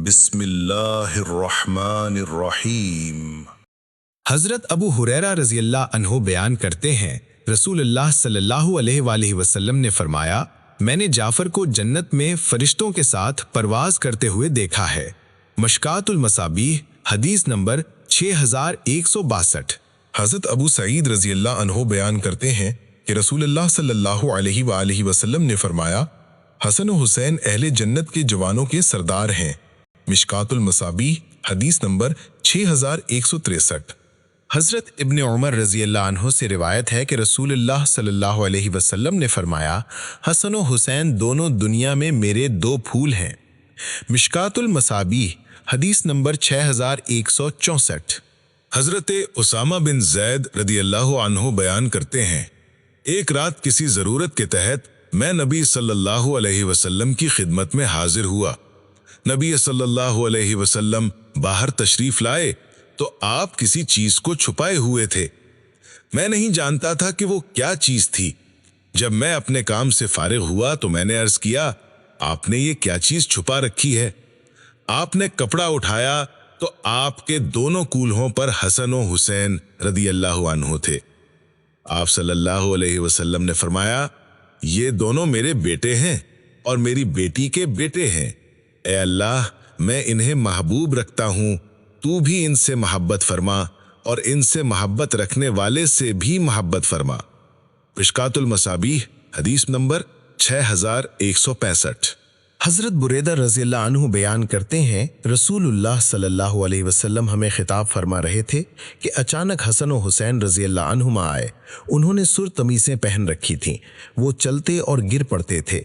بسم اللہ الرحمن الرحیم۔ حضرت ابو ہریرہ رضی اللہ عنہ بیان کرتے ہیں، رسول اللہ صلی اللہ علیہ وآلہ وسلم نے فرمایا، میں نے جعفر کو جنت میں فرشتوں کے ساتھ پرواز کرتے ہوئے دیکھا ہے۔ مشکات المصابیح، حدیث نمبر 6162۔ حضرت ابو سعید رضی اللہ عنہ بیان کرتے ہیں کہ رسول اللہ صلی اللہ علیہ وآلہ وسلم نے فرمایا، حسن و حسین اہل جنت کے جوانوں کے سردار ہیں۔ مشکات المصابیح، حدیث نمبر 6163۔ حضرت ابن عمر رضی اللہ عنہ سے روایت ہے کہ رسول اللہ صلی اللہ علیہ وسلم نے فرمایا، حسن و حسین دونوں دنیا میں میرے دو پھول ہیں۔ مشکات المصابیح، حدیث نمبر 6164۔ حضرت اسامہ بن زید رضی اللہ عنہ بیان کرتے ہیں، ایک رات کسی ضرورت کے تحت میں نبی صلی اللہ علیہ وسلم کی خدمت میں حاضر ہوا۔ نبی صلی اللہ علیہ وسلم باہر تشریف لائے تو آپ کسی چیز کو چھپائے ہوئے تھے۔ میں نہیں جانتا تھا کہ وہ کیا چیز تھی۔ جب میں اپنے کام سے فارغ ہوا تو میں نے عرض کیا، آپ نے یہ کیا چیز چھپا رکھی ہے؟ آپ نے کپڑا اٹھایا تو آپ کے دونوں کولہوں پر حسن و حسین رضی اللہ عنہ تھے۔ آپ صلی اللہ علیہ وسلم نے فرمایا، یہ دونوں میرے بیٹے ہیں اور میری بیٹی کے بیٹے ہیں۔ اے اللہ، میں انہیں محبوب رکھتا ہوں، تو بھی ان سے محبت فرما اور ان سے محبت رکھنے والے سے بھی محبت فرما۔ مشکات المصابیح، حدیث نمبر 6165۔ حضرت بریدہ رضی اللہ عنہ بیان کرتے ہیں، رسول اللہ صلی اللہ علیہ وسلم ہمیں خطاب فرما رہے تھے کہ اچانک حسن و حسین رضی اللہ عنہما آئے۔ انہوں نے سر قمیصیں پہن رکھی تھیں، وہ چلتے اور گر پڑتے تھے۔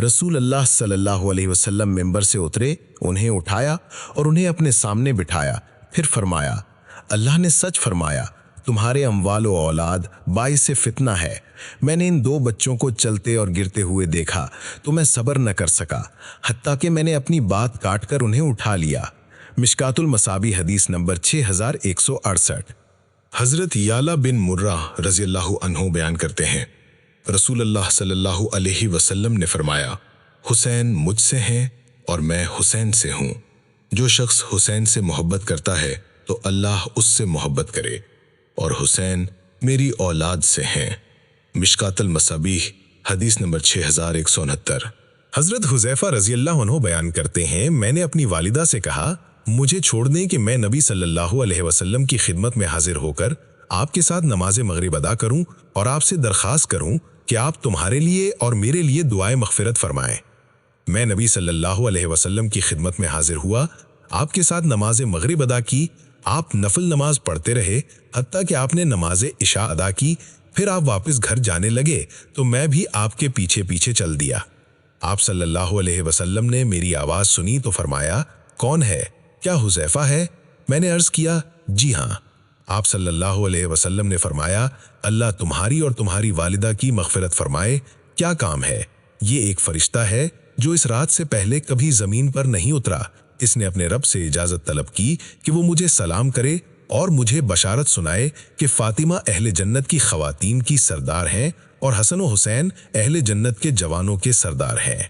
رسول اللہ صلی اللہ علیہ وسلم ممبر سے اترے، انہیں اٹھایا اور انہیں اپنے سامنے بٹھایا، پھر فرمایا، اللہ نے سچ فرمایا، تمہارے اموال و اولاد باعث فتنہ ہے۔ میں نے ان دو بچوں کو چلتے اور گرتے ہوئے دیکھا تو میں صبر نہ کر سکا، حتیٰ کہ میں نے اپنی بات کاٹ کر انہیں اٹھا لیا۔ مشکات المصابیح، حدیث نمبر 6168۔ حضرت یعلا بن مرہ رضی اللہ عنہ بیان کرتے ہیں، رسول اللہ صلی اللہ علیہ وسلم نے فرمایا، حسین مجھ سے ہیں اور میں حسین سے ہوں۔ جو شخص حسین سے محبت کرتا ہے تو اللہ اس سے محبت کرے، اور حسین میری اولاد سے ہیں۔ مشکات المصابیح، حدیث نمبر 6169۔ حضرت حذیفہ رضی اللہ عنہ بیان کرتے ہیں، میں نے اپنی والدہ سے کہا، مجھے چھوڑ دیں کہ میں نبی صلی اللہ علیہ وسلم کی خدمت میں حاضر ہو کر آپ کے ساتھ نماز مغرب ادا کروں اور آپ سے درخواست کروں کہ آپ تمہارے لیے اور میرے لیے دعائے مغفرت فرمائیں۔ میں نبی صلی اللہ علیہ وسلم کی خدمت میں حاضر ہوا، آپ کے ساتھ نماز مغرب ادا کی، آپ نفل نماز پڑھتے رہے حتیٰ کہ آپ نے نماز عشاء ادا کی، پھر آپ واپس گھر جانے لگے تو میں بھی آپ کے پیچھے پیچھے چل دیا۔ آپ صلی اللہ علیہ وسلم نے میری آواز سنی تو فرمایا، کون ہے؟ کیا حذیفہ ہے؟ میں نے عرض کیا، جی ہاں۔ آپ صلی اللہ علیہ وسلم نے فرمایا، اللہ تمہاری اور تمہاری والدہ کی مغفرت فرمائے۔ کیا کام ہے؟ یہ ایک فرشتہ ہے جو اس رات سے پہلے کبھی زمین پر نہیں اترا۔ اس نے اپنے رب سے اجازت طلب کی کہ وہ مجھے سلام کرے اور مجھے بشارت سنائے کہ فاطمہ اہل جنت کی خواتین کی سردار ہیں اور حسن و حسین اہل جنت کے جوانوں کے سردار ہیں۔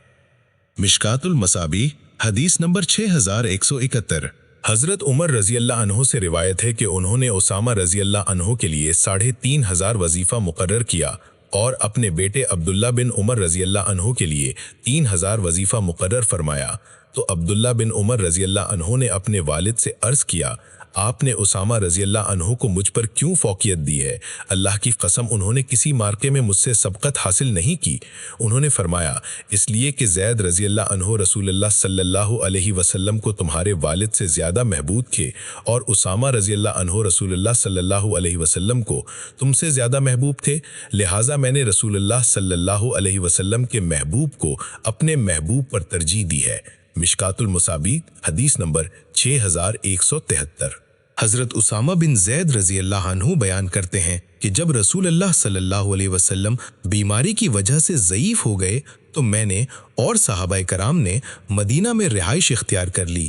مشکات المصابیح، حدیث نمبر 6171۔ حضرت عمر رضی اللہ عنہ سے روایت ہے کہ انہوں نے اسامہ رضی اللہ عنہ کے لیے 3500 وظیفہ مقرر کیا اور اپنے بیٹے عبداللہ بن عمر رضی اللہ عنہ کے لیے 3000 وظیفہ مقرر فرمایا۔ تو عبداللہ بن عمر رضی اللہ عنہ نے اپنے والد سے عرض کیا، آپ نے اسامہ رضی اللہ عنہ کو مجھ پر کیوں فوقیت دی ہے؟ اللہ کی قسم انہوں نے کسی مارکے میں مجھ سے سبقت حاصل نہیں کی۔ انہوں نے فرمایا، اس لیے کہ زید رضی اللہ عنہ رسول اللہ صلی اللہ علیہ وسلم کو تمہارے والد سے زیادہ محبوب تھے، اور اسامہ رضی اللہ عنہ رسول اللہ صلی اللہ علیہ وسلم کو تم سے زیادہ محبوب تھے، لہٰذا میں نے رسول اللہ صلی اللہ علیہ وسلم کے محبوب کو اپنے محبوب پر ترجیح دی ہے۔ مشکات المصابیح، حدیث نمبر 6173۔ حضرت اسامہ بن زید رضی اللہ عنہ بیان کرتے ہیں کہ جب رسول اللہ صلی اللہ علیہ وسلم بیماری کی وجہ سے ضعیف ہو گئے تو میں نے اور صحابہ کرام نے مدینہ میں رہائش اختیار کر لی۔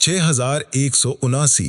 6179।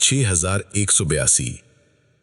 6182।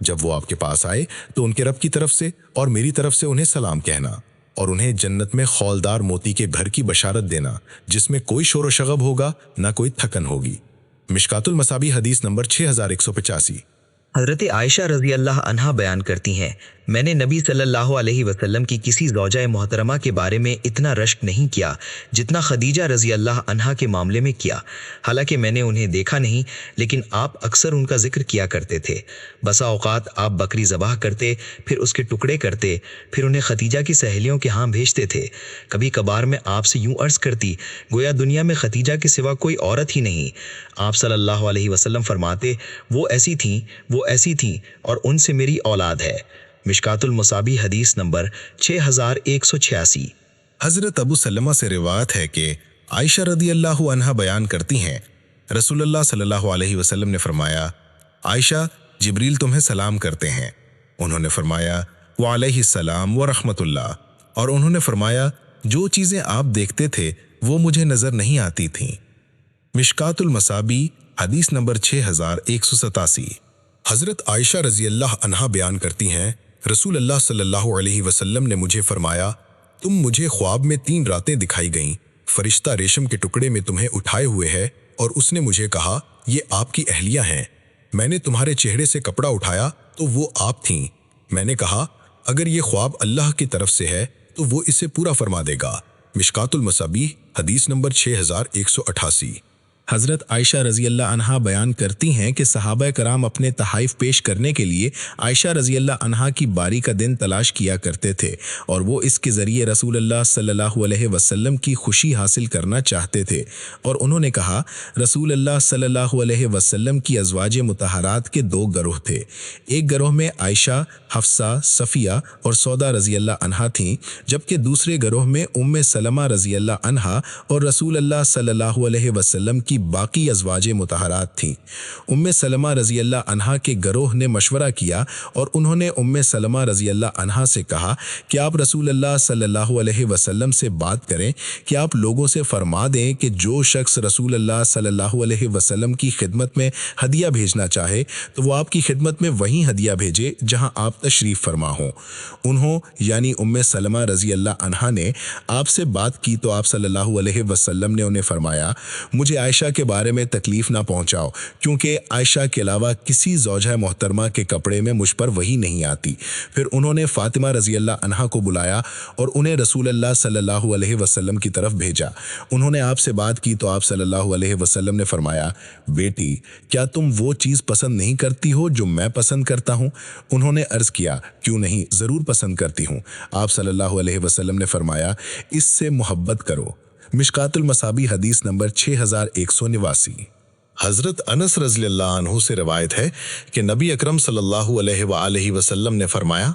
جب وہ آپ کے پاس آئے تو ان کے رب کی طرف سے اور میری طرف سے انہیں سلام کہنا اور انہیں جنت میں خولدار موتی کے گھر کی بشارت دینا جس میں کوئی شور و شغب ہوگا نہ کوئی تھکن ہوگی۔ مشکات المصابیح حدیث نمبر 6185۔ حضرت عائشہ رضی اللہ عنہا بیان کرتی ہیں، میں نے نبی صلی اللہ علیہ وسلم کی کسی زوجہ محترمہ کے بارے میں اتنا رشک نہیں کیا جتنا خدیجہ رضی اللہ عنہا کے معاملے میں کیا، حالانکہ میں نے انہیں دیکھا نہیں لیکن آپ اکثر ان کا ذکر کیا کرتے تھے۔ بسا اوقات آپ بکری ذبح کرتے، پھر اس کے ٹکڑے کرتے، پھر انہیں خدیجہ کی سہیلیوں کے ہاں بھیجتے تھے۔ کبھی کبھار میں آپ سے یوں عرض کرتی گویا دنیا میں خدیجہ کے سوا کوئی عورت ہی نہیں۔ آپ صلی اللہ علیہ وسلم فرماتے وہ ایسی تھیں اور ان سے میری اولاد ہے۔ مشکات المصابیح حدیث نمبر 6186۔ حضرت ابو سلمہ سے روایت ہے کہ عائشہ رضی اللہ عنہا بیان کرتی ہیں، رسول اللہ صلی اللہ علیہ وسلم نے فرمایا، عائشہ جبریل تمہیں سلام کرتے ہیں۔ انہوں نے فرمایا وعلیہ السلام ورحمۃ اللہ، اور انہوں نے فرمایا جو چیزیں آپ دیکھتے تھے وہ مجھے نظر نہیں آتی تھیں۔ مشکات المصابیح حدیث نمبر 6187۔ حضرت عائشہ رضی اللہ عنہا بیان کرتی ہیں، رسول اللہ صلی اللہ علیہ وسلم نے مجھے فرمایا تم مجھے خواب میں 3 راتیں دکھائی گئیں، فرشتہ ریشم کے ٹکڑے میں تمہیں اٹھائے ہوئے ہے اور اس نے مجھے کہا یہ آپ کی اہلیہ ہیں۔ میں نے تمہارے چہرے سے کپڑا اٹھایا تو وہ آپ تھیں۔ میں نے کہا اگر یہ خواب اللہ کی طرف سے ہے تو وہ اسے پورا فرما دے گا۔ مشکات المصابیح حدیث نمبر 6188۔ حضرت عائشہ رضی اللہ عنہا بیان کرتی ہیں کہ صحابہ کرام اپنے تحائف پیش کرنے کے لیے عائشہ رضی اللہ عنہا کی باری کا دن تلاش کیا کرتے تھے اور وہ اس کے ذریعے رسول اللہ صلی اللہ علیہ وسلم کی خوشی حاصل کرنا چاہتے تھے، اور انہوں نے کہا رسول اللہ صلی اللہ علیہ وسلم کی ازواج مطہرات کے 2 گروہ تھے، ایک گروہ میں عائشہ، حفصہ، صفیہ اور سودا رضی اللہ عنہا تھیں، جبکہ دوسرے گروہ میں سلمہ رضی اللہ عنہا اور رسول اللہ صلی اللہ علیہ وسلم کی باقی ازواج مطہرات تھیں۔ سلمہ رضی اللہ عنہا کے گروہ نے مشورہ کیا اور انہوں نے سلمہ رضی اللہ عنہا سے کہا کہ آپ رسول اللہ صلی اللہ علیہ وسلم سے بات کریں کہ آپ لوگوں سے فرما دیں کہ جو شخص رسول اللہ صلی اللہ علیہ وسلم کی خدمت میں ہدیہ بھیجنا چاہے تو وہ آپ کی خدمت میں وہیں ہدیہ بھیجے جہاں آپ تشریف فرما ہوں۔ انہوں یعنی سلمہ رضی اللہ عنہا نے آپ سے بات کی تو آپ صلی اللہ علیہ وسلم نے انہیں فرمایا مجھے عائشہ کے بارے میں تکلیف نہ پہنچاؤ، کیونکہ عائشہ کے علاوہ کسی زوجہ محترمہ کے کپڑے میں مجھ پر وہی نہیں آتی۔ پھر انہوں نے فاطمہ رضی اللہ عنہا کو بلایا اور انہیں رسول اللہ صلی اللہ علیہ وسلم کی طرف بھیجا۔ انہوں نے آپ سے بات کی تو آپ صلی اللہ علیہ وسلم نے فرمایا بیٹی کیا تم وہ چیز پسند نہیں کرتی ہو جو میں پسند کرتا ہوں؟ انہوں نے عرض کیا کیوں نہیں، ضرور پسند کرتی ہوں۔ آپ صلی اللہ علیہ وسلم نے فرمایا اس سے محبت کرو۔ مشکات المصابیح حدیث نمبر 6189۔ حضرت انس رضی اللہ عنہ سے روایت ہے کہ نبی اکرم صلی اللہ علیہ وآلہ وسلم نے فرمایا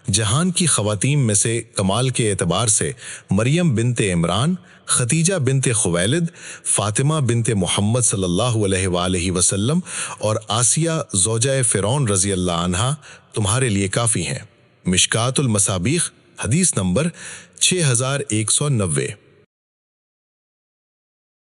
جہان کی خواتین میں سے کمال کے اعتبار سے مریم بنت عمران، خدیجہ بنت خویلد، فاطمہ بنت محمد صلی اللہ علیہ وآلہ وسلم اور آسیہ زوجہ فرعون رضی اللہ عنہا تمہارے لیے کافی ہیں۔ مشکات المصابیح حدیث نمبر 6190۔